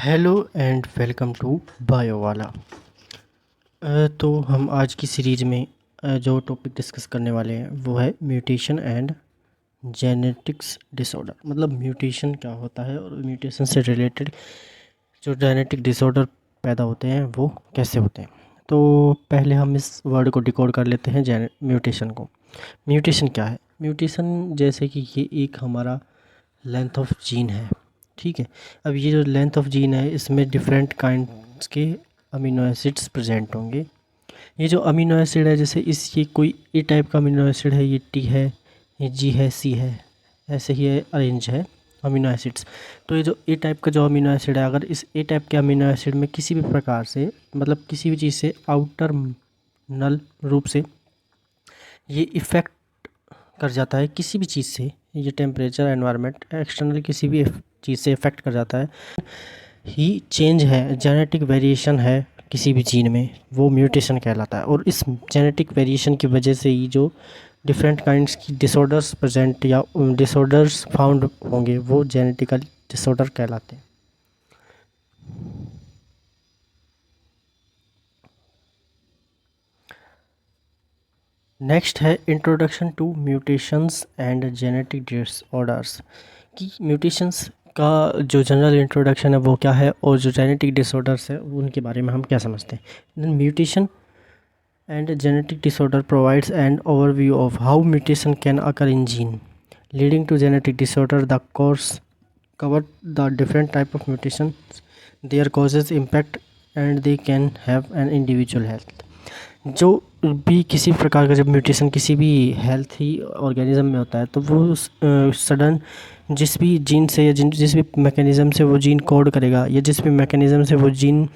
Hello and welcome to Biowala. तो हम आज की सीरीज़ में जो टॉपिक डिस्कस करने वाले हैं वो है म्यूटेशन एंड जेनेटिक्स डिसऑर्डर। मतलब म्यूटेशन क्या होता है और म्यूटेशन से रिलेटेड जो जेनेटिक डिसऑर्डर पैदा होते हैं वो कैसे होते हैं। तो पहले हम इस वर्ड को डिकोड कर लेते हैं, म्यूटेशन को। म्यूटेशन क्या है? म्यूटेशन जैसे कि ये एक हमारा लेंथ ऑफ जीन है, ठीक है। अब ये जो लेंथ ऑफ जीन है इसमें डिफरेंट काइंड्स के अमीनो एसिड्स प्रेजेंट होंगे। ये जो अमीनो एसिड है, जैसे ये कोई ए टाइप का अमीनो एसिड है, ये टी है, ये जी है, सी है, ऐसे ही अरेंज है अमीनो एसिड्स। तो ये जो ए टाइप का जो अमीनो एसिड है, अगर इस ए टाइप के अमीनो एसिड में किसी भी प्रकार से, मतलब किसी भी चीज़ से आउटर नल रूप से ये इफ़ेक्ट कर जाता है, किसी भी चीज़ से, ये टेम्परेचर, एनवायरनमेंट, एक्सटर्नल किसी भी चीज़ से इफ़ेक्ट कर जाता है, ही चेंज है, जेनेटिक वेरिएशन है किसी भी जीन में, वो म्यूटेशन कहलाता है। और इस जेनेटिक वेरिएशन की वजह से ही जो डिफरेंट काइंड्स की डिसऑर्डर्स प्रेजेंट या डिसऑर्डर्स फाउंड होंगे वो जेनेटिकल डिसऑर्डर कहलाते हैं। नेक्स्ट है introduction to mutations and genetic disorders. कि म्यूटेशंस का जो जनरल इंट्रोडक्शन है वो क्या है, और जो जेनेटिक डिसऑर्डर्स है उनके बारे में हम क्या समझते हैं। Mutation and genetic disorder provides an overview of how mutation can occur in gene leading to genetic disorder. The course cover the different type of mutations, their causes, impact, and they can have an individual health। जो भी किसी प्रकार का जब mutation किसी भी healthy organism में होता है तो वो सडन जिस भी जीन से या जिस भी मैकेनिज़्म से वो जीन कोड करेगा, या जिस भी मैकेनिज़्म से वो जीन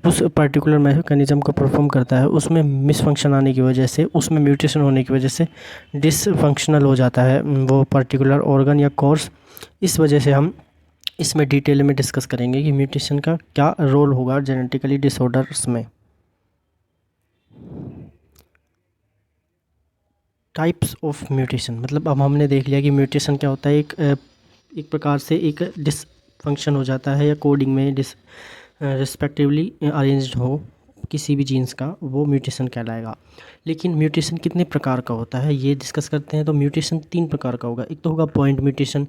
उस पर्टिकुलर मैकेनिज़्म को परफॉर्म करता है, उसमें मिसफंक्शन आने की वजह से, उसमें म्यूटेशन होने की वजह से डिसफंक्शनल हो जाता है वो पर्टिकुलर ऑर्गन या कोर्स। इस वजह से हम इसमें डिटेल में डिस्कस करेंगे कि म्यूटेशन का क्या रोल होगा जेनेटिकली डिसऑर्डर्स में। टाइप्स ऑफ म्यूटेशन, मतलब अब हमने देख लिया कि म्यूटेशन क्या होता है। एक प्रकार से एक डिसफंक्शन हो जाता है या कोडिंग में रिस्पेक्टिवली अरेंज्ड हो किसी भी जीन्स का, वो म्यूटेशन कहलाएगा। लेकिन म्यूटेशन कितने प्रकार का होता है ये डिस्कस करते हैं। तो म्यूटेशन 3 प्रकार का होगा। एक तो होगा point mutation,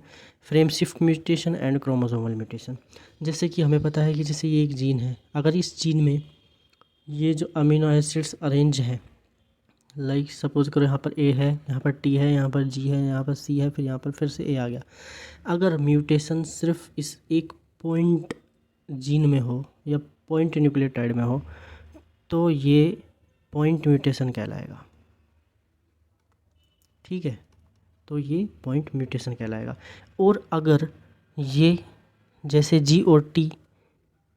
frame shift mutation and chromosomal mutation. जैसे कि हमें पता है कि जैसे ये एक जीन है, अगर इस जीन में ये जो अमीनो एसिड्स अरेंज हैं, लाइक सपोज करो यहाँ पर ए है, यहाँ पर टी है, यहाँ पर जी है, यहाँ पर सी है, फिर यहाँ पर फिर से ए आ गया। अगर म्यूटेशन सिर्फ इस एक पॉइंट जीन में हो या पॉइंट न्यूक्लियोटाइड में हो तो ये पॉइंट म्यूटेशन कहलाएगा, ठीक है। तो ये पॉइंट म्यूटेशन कहलाएगा। और अगर ये जैसे जी और टी,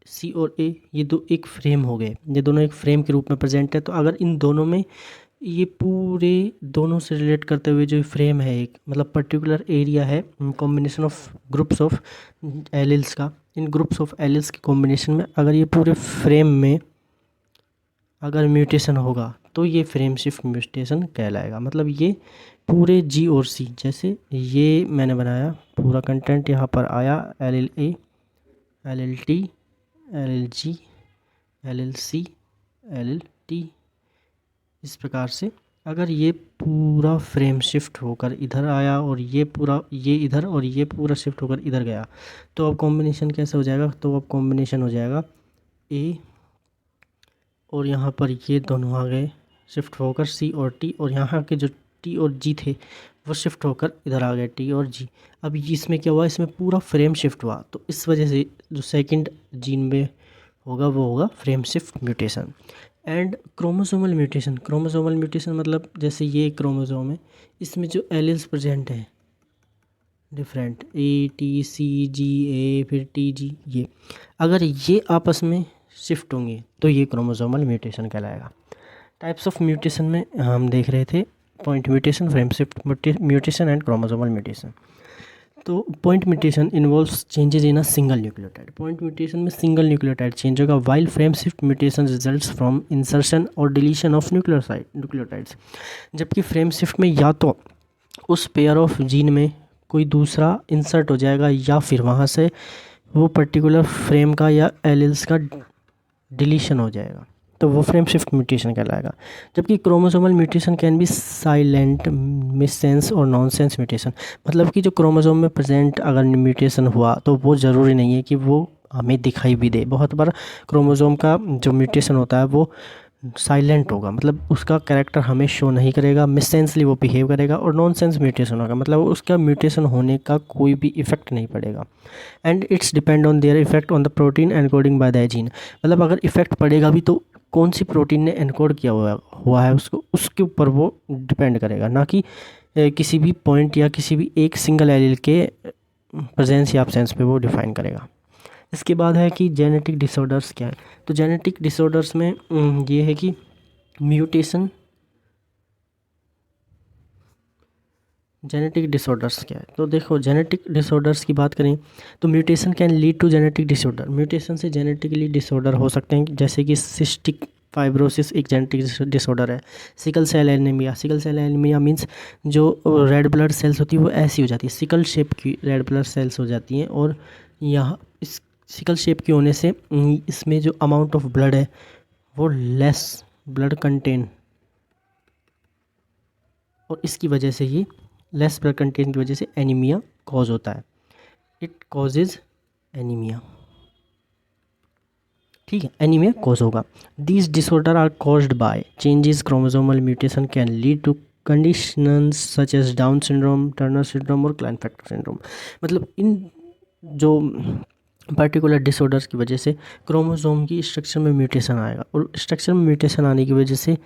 सी और ए, ये दो एक फ्रेम हो गए, ये दोनों एक फ्रेम के रूप में प्रेजेंट है, तो अगर इन दोनों में ये पूरे दोनों से रिलेट करते हुए जो फ्रेम है, एक मतलब पर्टिकुलर एरिया है, combination of groups of alleles का, इन ग्रुप्स ऑफ एलिल्स के कॉम्बिनेशन में अगर ये पूरे फ्रेम में अगर म्यूटेशन होगा तो ये फ्रेम शिफ्ट म्यूटेशन कहलाएगा। मतलब ये पूरे जी और सी, जैसे ये मैंने बनाया पूरा कंटेंट, यहाँ पर आया L L A, L L T, L L G, L L C, L L T, इस प्रकार से अगर ये पूरा फ्रेम शिफ्ट होकर इधर आया और ये पूरा ये इधर और ये पूरा शिफ्ट होकर इधर गया, तो अब कॉम्बिनेशन कैसे हो जाएगा? तो अब कॉम्बिनेशन हो जाएगा ए, और यहाँ पर ये दोनों आ गए शिफ्ट होकर सी और टी, और यहाँ के जो टी और जी थे वो शिफ्ट होकर इधर आ गए टी और जी। अब इसमें क्या हुआ? इसमें पूरा फ्रेम शिफ्ट हुआ, तो इस वजह से जो सेकंड जीन में होगा वो होगा frame shift mutation. And chromosomal mutation, chromosomal mutation मतलब जैसे ये क्रोमोसोम है, इसमें जो एलिल्स प्रेजेंट हैं डिफरेंट, ए टी सी जी ए फिर टी जी, ये अगर ये आपस में शिफ्ट होंगे तो ये क्रोमोसोमल म्यूटेशन कहलाएगा। टाइप्स ऑफ म्यूटेशन में हम देख रहे थे point mutation, frame shift mutation and chromosomal mutation. तो point mutation involves changes in a single nucleotide. Point mutation में सिंगल न्यूक्लियोटाइड चेंज होगा, while frame shift mutation results from insertion और deletion of nucleotides. जबकि frame shift में या तो उस pair of gene में कोई दूसरा इंसर्ट हो जाएगा, या फिर वहाँ से वो पर्टिकुलर फ्रेम का या एलील्स का डिलीशन हो जाएगा, तो वो फ्रेम शिफ्ट म्यूटेशन कहलाएगा। जबकि chromosomal mutation can be silent missense और नॉनसेंस म्यूटेशन, मतलब कि जो क्रोमोसोम में प्रेजेंट अगर म्यूटेशन हुआ तो वो ज़रूरी नहीं है कि वो हमें दिखाई भी दे। बहुत बार क्रोमोसोम का जो म्यूटेशन होता है वो साइलेंट होगा, मतलब उसका कैरेक्टर हमें शो नहीं करेगा, मिससेंसली वो बिहेव करेगा, और नॉनसेंस म्यूटेशन होगा, मतलब उसका म्यूटेशन होने का कोई भी इफेक्ट नहीं पड़ेगा। And it's depend on their effect on the protein encoding by the gene, मतलब अगर इफेक्ट पड़ेगा भी तो कौन सी प्रोटीन ने एनकोड किया हुआ है उसको, उसके ऊपर वो डिपेंड करेगा, ना कि किसी भी पॉइंट या किसी भी एक सिंगल एलील के प्रेजेंस या एब्सेंस पे वो डिफाइन करेगा। इसके बाद है कि जेनेटिक डिसऑर्डर्स क्या है। तो जेनेटिक डिसऑर्डर्स में ये है कि म्यूटेशन, जेनेटिक डिसऑर्डर्स क्या है। तो देखो जेनेटिक डिसऑर्डर्स की बात करें तो mutation can lead to genetic disorder, mutation से जेनेटिकली डिसऑर्डर हो सकते हैं, जैसे कि सिस्टिक फाइब्रोसिस एक जेनेटिक डिसऑर्डर है। Sickle cell anaemia, sickle cell anaemia means जो रेड ब्लड सेल्स होती है वो ऐसी हो जाती है, सिकल शेप की रेड ब्लड सेल्स हो जाती हैं, और यहाँ इस सिकल शेप की होने से इसमें जो अमाउंट ऑफ ब्लड है वो लेस ब्लड कंटेन, और इसकी वजह से ये लेस ब्लड कंटेंट की वजह से एनीमिया कॉज होता है, इट कॉजेज एनीमिया। ठीक है, एनीमिया कॉज होगा। These disorder are caused by changes chromosomal mutation can lead to conditions such as Down syndrome, Turner syndrome और क्लाइनफेक्टर सिंड्रोम, मतलब इन जो पर्टिकुलर डिसऑर्डर्स की वजह से क्रोमोसोम की स्ट्रक्चर में म्यूटेशन आएगा, और स्ट्रक्चर में म्यूटेशन आने की वजह से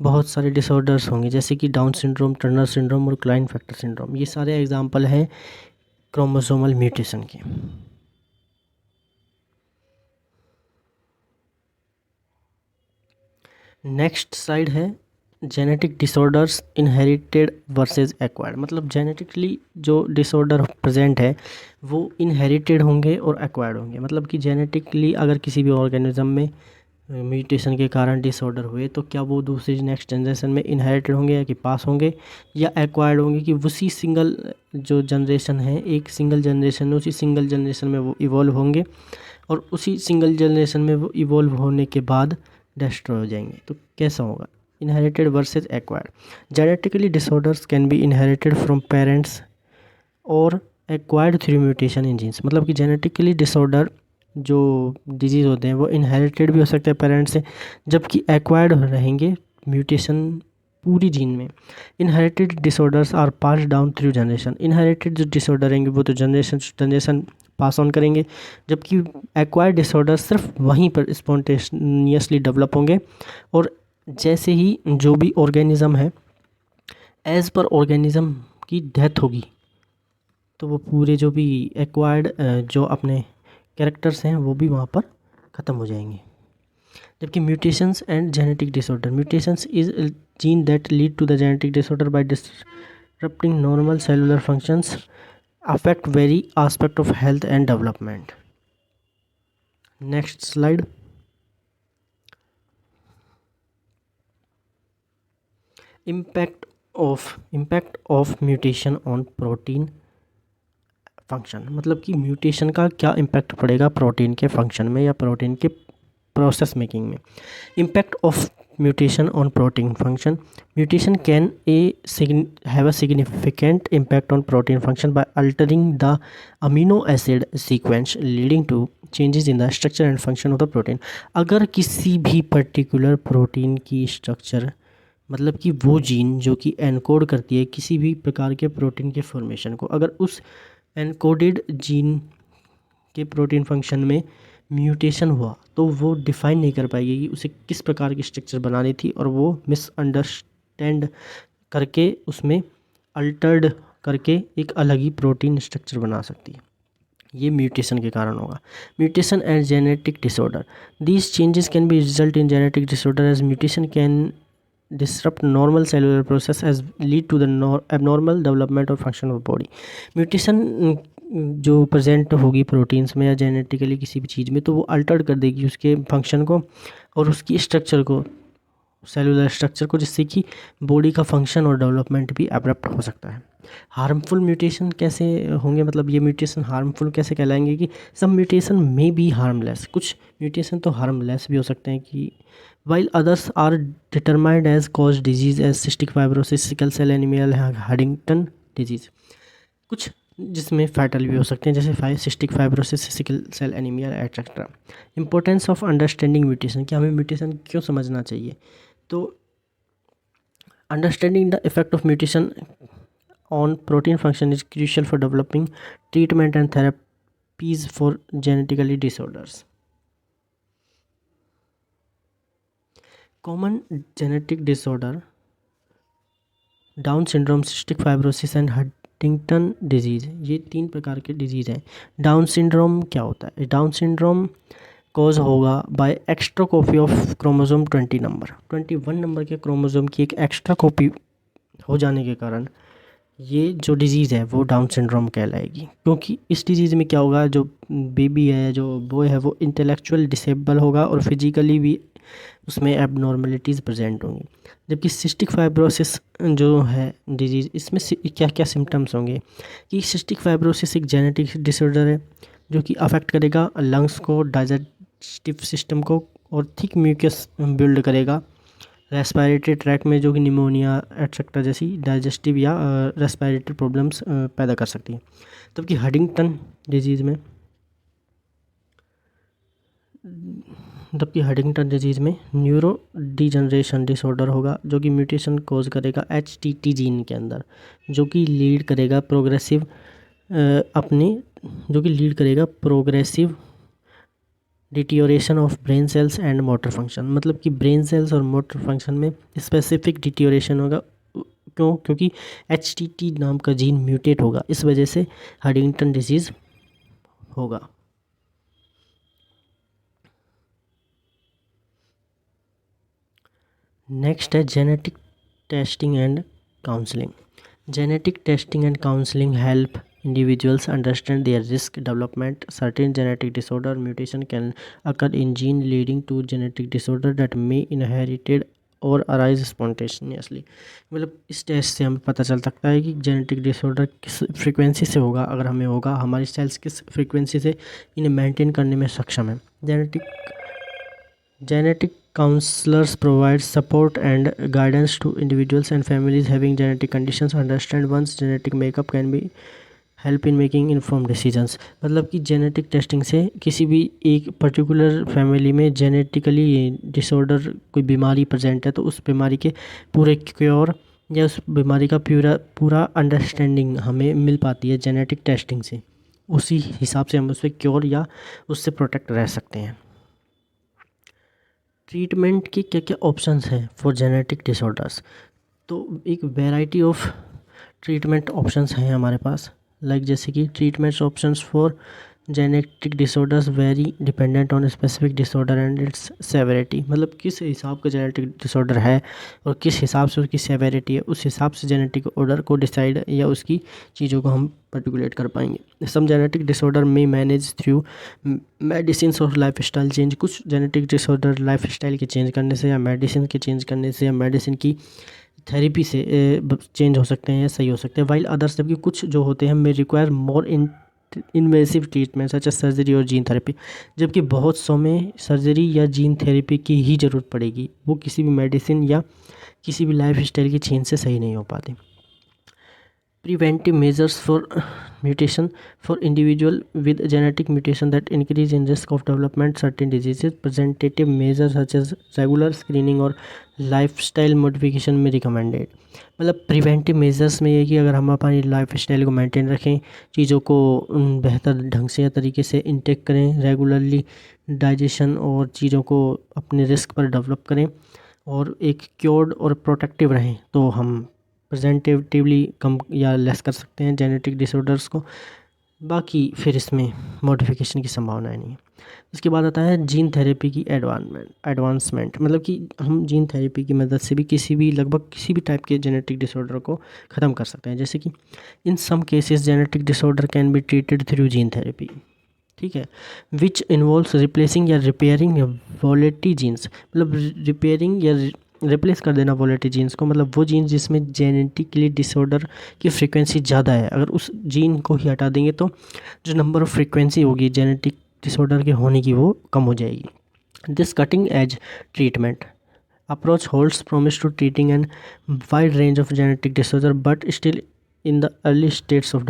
बहुत सारे डिसऑर्डर्स होंगे, जैसे कि डाउन सिंड्रोम, टर्नर सिंड्रोम और क्लाइनफेक्टर सिंड्रोम, ये सारे एग्जांपल हैं क्रोमोसोमल म्यूटेशन के। नेक्स्ट स्लाइड है genetic disorders inherited versus acquired, मतलब जेनेटिकली जो डिसऑर्डर प्रेजेंट है वो इनहेरिटेड होंगे और एक्वायर्ड होंगे, मतलब कि जेनेटिकली अगर किसी भी ऑर्गेनिज्म में म्यूटेशन के कारण डिसऑर्डर हुए तो क्या वो दूसरी नेक्स्ट जनरेशन में इनहेरिटेड होंगे या कि पास होंगे, या एक्वायर्ड होंगे कि उसी सिंगल जो जनरेशन है, एक सिंगल जनरेशन में, उसी सिंगल जनरेशन में वो इवॉल्व होंगे, और उसी सिंगल जनरेशन में वो इवॉल्व होने के बाद डिस्ट्रॉय हो जाएंगे। तो कैसा होगा, inherited versus acquired. Genetically disorders can be inherited from parents और acquired through mutation in genes, मतलब कि जेनेटिकली डिसऑर्डर जो डिजीज़ होते हैं वो इनहेरिटेड भी हो सकते हैं पेरेंट्स से, जबकि एक्वायर्ड रहेंगे म्यूटेशन पूरी जीन में। Inherited disorders are pass down through generation, inherited जो डिसऑर्डर रहेंगे वो तो जनरेशन पास ऑन करेंगे, जबकि एक्वायर्ड डिसऑर्डर सिर्फ वहीं पर स्पॉन्टेनियसली डेवलप होंगे, और जैसे ही जो भी ऑर्गेनिज्म है एज पर ऑर्गेनिज्म की डेथ होगी तो वो पूरे जो भी एक्वायर्ड जो अपने कैरेक्टर्स हैं वो भी वहाँ पर ख़त्म हो जाएंगे। जबकि mutations and genetic disorder, mutations is gene that lead to the genetic disorder by disrupting normal cellular functions affect very aspect of health and development. Next slide. Impact of mutation on protein function, मतलब कि mutation का क्या impact पड़ेगा protein के function में या protein के process making में। Impact of mutation on protein function, mutation can have a significant impact on protein function by altering the amino acid sequence leading to changes in the structure and function of the protein. अगर किसी भी particular protein की structure, मतलब कि वो gene जो कि encode करती है किसी भी प्रकार के प्रोटीन के फॉर्मेशन को, अगर उस एनकोडेड जीन के प्रोटीन फंक्शन में म्यूटेशन हुआ तो वो डिफ़ाइन नहीं कर पाएगी कि उसे किस प्रकार की स्ट्रक्चर बनानी थी, और वो मिसअंडरस्टैंड करके उसमें अल्टर्ड करके एक अलग ही प्रोटीन स्ट्रक्चर बना सकती है। ये म्यूटेशन के कारण होगा। Mutation and genetic disorder, these changes can be result in genetic disorder as mutation can disrupt normal cellular process as lead to the abnormal development or function of body। Mutation जो present होगी proteins में या genetically किसी भी चीज़ में तो वो alter कर देगी उसके फंक्शन को और उसकी स्ट्रक्चर को सेलुलर स्ट्रक्चर को, जिससे कि बॉडी का फंक्शन और डेवलपमेंट भी अब्रप्ट हो सकता है। हार्मफुल म्यूटेशन कैसे होंगे, मतलब ये म्यूटेशन हार्मफुल कैसे कहलाएंगे कि सम म्यूटेशन में बी हार्मलेस, कुछ म्यूटेशन तो हार्मलेस भी हो सकते हैं कि while others are determined as cause disease as cystic fibrosis, sickle cell anaemia, Huntington disease, कुछ जिसमें फैटल भी हो सकते हैं जैसे cystic fibrosis, sickle cell anaemia etcetera. Importance of understanding mutation, कि हमें म्यूटेशन क्यों समझना चाहिए, तो understanding the effect of mutation on protein function is crucial for developing treatment and therapies for genetically disorders. Common genetic disorder, down syndrome, cystic fibrosis and Huntington disease, ये 3 प्रकार के disease हैं। डाउन सिंड्रोम क्या होता है, Down syndrome cause होगा by extra copy of chromosome 21 number के chromosome की एक एक्स्ट्रा कॉपी हो जाने के कारण ये जो डिज़ीज़ है वो डाउन सिंड्रोम कहलाएगी। क्योंकि इस डिज़ीज़ में क्या होगा, जो बेबी है, जो बॉय है, वो इंटेलेक्चुअल डिसेबल होगा और फिजिकली भी उसमें एबनॉर्मलिटीज़ प्रेजेंट होंगी। जबकि सिस्टिक फाइब्रोसिस जो है डिजीज़, इसमें क्या क्या सिम्टम्स होंगे कि सिस्टिक फाइब्रोसिस एक जेनेटिक डिसऑर्डर है जो कि अफेक्ट करेगा लंग्स को, डाइजेस्टिव सिस्टम को, और थिक म्यूकस बिल्ड करेगा रेस्पिरेटरी ट्रैक में, जो कि निमोनिया एट्सेट्रा जैसी डाइजेस्टिव या रेस्पिरेटरी प्रॉब्लम्स पैदा कर सकती है। जबकि हडिंगटन डिजीज़ में न्यूरो डिजनरेशन डिसऑर्डर होगा जो कि म्यूटेशन कॉज करेगा HTT जीन के अंदर, जो कि लीड करेगा progressive deterioration of brain cells and motor function, मतलब कि ब्रेन सेल्स और मोटर फंक्शन में स्पेसिफिक डिटियोरेशन होगा। क्योंकि HTT नाम का जीन म्यूटेट होगा, इस वजह से हडिंगटन डिजीज़ होगा। नेक्स्ट है genetic testing and counselling. Genetic testing and counselling help individuals understand their risk development. Certain genetic disorder mutation can occur in gene leading to genetic disorder that may inherited or arise spontaneously. मतलब इस test से हमें पता चल सकता है कि genetic disorder किस फ्रीक्वेंसी से होगा, अगर हमें होगा, हमारी सेल्स किस फ्रीक्वेंसी से इन्हें मेंटेन करने में सक्षम है। Genetic counselors provide support and guidance to individuals and families having genetic conditions. Understand one's genetic makeup can be help in making inform decisions, मतलब कि जेनेटिक टेस्टिंग से किसी भी एक पर्टिकुलर फैमिली में जेनेटिकली डिसऑर्डर कोई बीमारी प्रेजेंट है तो उस बीमारी के पूरे क्योर या उस बीमारी का पूरा अंडरस्टैंडिंग हमें मिल पाती है जेनेटिक टेस्टिंग से। उसी हिसाब से हम उससे क्योर या उससे प्रोटेक्ट रह सकते हैं। ट्रीटमेंट के क्या क्या ऑप्शंस हैं फॉर जेनेटिक डिसऑर्डर्स, तो एक वैरायटी ऑफ ट्रीटमेंट ऑप्शंस हैं हमारे पास, जैसे कि treatments options for genetic disorders very dependent on specific disorder and it's severity, मतलब किस हिसाब का जेनेटिक डिसऑर्डर है और किस हिसाब से उसकी सेवेरिटी है, उस हिसाब से जेनेटिक ऑर्डर को डिसाइड या उसकी चीज़ों को हम पर्टिकुलेट कर पाएंगे। सम जेनेटिक डिसऑर्डर में मैनेज थ्रू मेडिसिन और लाइफ स्टाइल चेंज, कुछ जेनेटिक डिसऑर्डर लाइफ स्टाइल के चेंज करने से या मेडिसिन के चेंज करने से या मेडिसिन की थेरेपी से चेंज हो सकते हैं या सही हो सकते हैं। वाइल अदर्स, जबकि कुछ जो होते हैं may require more invasive treatment such as surgery और जीन थेरेपी, जबकि बहुत सौ में सर्जरी या जीन थेरेपी की ही ज़रूरत पड़ेगी, वो किसी भी मेडिसिन या किसी भी लाइफ स्टाइल की चेंज से सही नहीं हो पाती। Preventive measures for mutation for individual with genetic mutation that increase in risk of development certain diseases. Preventative measures such as regular screening और lifestyle modification में recommended, मतलब प्रिवेंटिव मेजर्स में ये कि अगर हम अपनी लाइफ स्टाइल को मेंटेन रखें, चीज़ों को बेहतर ढंग से या तरीके से इंटेक करें, रेगुलरली डाइजेशन और चीज़ों को अपने रिस्क पर डेवलप करें और एक क्योर्ड और प्रोटेक्टिव रहें, तो हम प्रेजेंटेटिवली कम या लेस कर सकते हैं जेनेटिक डिसऑर्डर्स को। बाकी फिर इसमें मॉडिफिकेशन की संभावना नहीं है। उसके बाद आता है जीन थेरेपी की एडवांसमेंट, मतलब कि हम जीन थेरेपी की मदद से भी लगभग किसी भी टाइप के जेनेटिक डिसऑर्डर को ख़त्म कर सकते हैं। जैसे कि in some cases genetic disorder can be treated through gene therapy, ठीक है, विच इन्वॉल्व्स रिप्लेसिंग या रिपेयरिंग वॉलेटी जीन्स, मतलब रिपेयरिंग या रिप्लेस कर देना वोलेटिलिटी जीन्स को, मतलब वो जीन्स जिसमें जेनेटिकली डिसऑर्डर की फ्रीक्वेंसी ज़्यादा है, अगर उस जीन को ही हटा देंगे तो जो नंबर ऑफ़ फ्रीक्वेंसी होगी जेनेटिक डिसऑर्डर के होने की वो कम हो जाएगी। This cutting edge treatment approach holds promise to treating an wide range of genetic disorder but still in the early stages of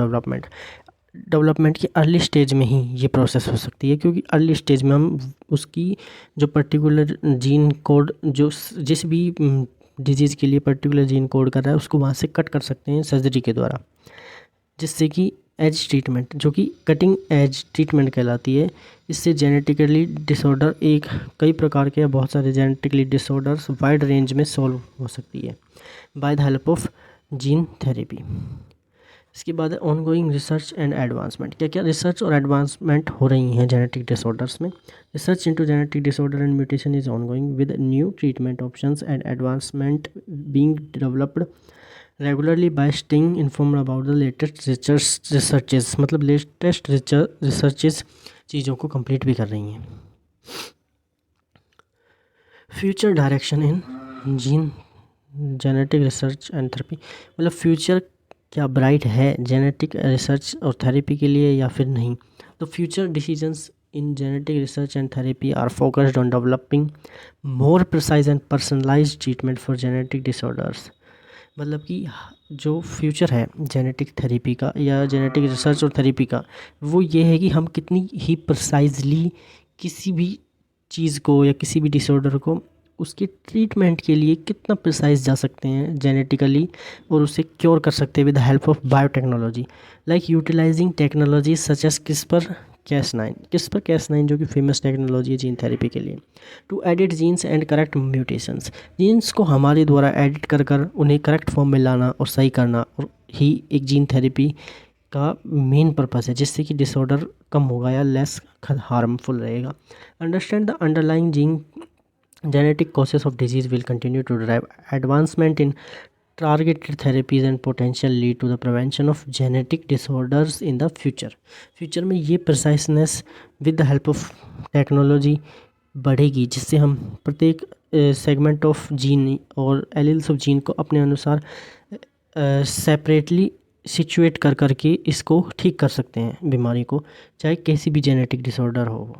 development की अर्ली स्टेज में ही ये प्रोसेस हो सकती है, क्योंकि अर्ली स्टेज में हम उसकी जो पर्टिकुलर जीन कोड जो जिस भी डिजीज़ के लिए पर्टिकुलर जीन कोड कर रहा है उसको वहाँ से कट कर सकते हैं सर्जरी के द्वारा, जिससे कि एज ट्रीटमेंट जो कि कटिंग एज ट्रीटमेंट कहलाती है। इससे जेनेटिकली डिसऑर्डर कई प्रकार के बहुत सारे जेनेटिकली डिसऑर्डर्स वाइड रेंज में सॉल्व हो सकती है by the help of gene therapy. इसके बाद है ऑनगोइंग रिसर्च एंड एडवांसमेंट। क्या क्या रिसर्च और एडवांसमेंट हो रही हैं जेनेटिक डिसऑर्डर्स में। Research into genetic disorder and mutation is ongoing with new treatment options and advancement being developed regularly bye staying informed about the latest researches, मतलब latest researches चीज़ों को कंप्लीट भी कर रही हैं। Future direction in gene genetic research and therapy, मतलब future क्या bright है जेनेटिक रिसर्च और थेरेपी के लिए या फिर नहीं। तो future decisions in genetic research and therapy are focused on developing more precise and personalised treatment for genetic disorders, मतलब कि जो फ्यूचर है जेनेटिक थेरेपी का या जेनेटिक रिसर्च और थेरेपी का, वो ये है कि हम कितनी ही प्रिसाइजली किसी भी चीज़ को या किसी भी डिसऑर्डर को उसके ट्रीटमेंट के लिए कितना प्रिसाइज जा सकते हैं जेनेटिकली और उसे क्योर कर सकते हैं with the help of biotechnology like utilising technology such as CRISPR-Cas9 जो कि फेमस टेक्नोलॉजी है जीन थेरेपी के लिए, to edit genes and correct mutations, genes को हमारे द्वारा एडिट कर कर उन्हें करेक्ट फॉर्म में लाना और सही करना और ही एक जीन थेरेपी का मेन पर्पस है, जिससे कि डिसऑर्डर कम होगा या लेस हार्मफुल रहेगा। Understand the underlying gene genetic causes of disease will continue to drive advancement in targeted therapies and potential lead to the prevention of genetic disorders in the future में ये preciseness with the help of technology बढ़ेगी, जिससे हम प्रत्येक segment of gene और alleles of gene को अपने अनुसार सेपरेटली सिचुएट कर करके इसको ठीक कर सकते हैं बीमारी को, चाहे कैसी भी जेनेटिक डिसऑर्डर हो।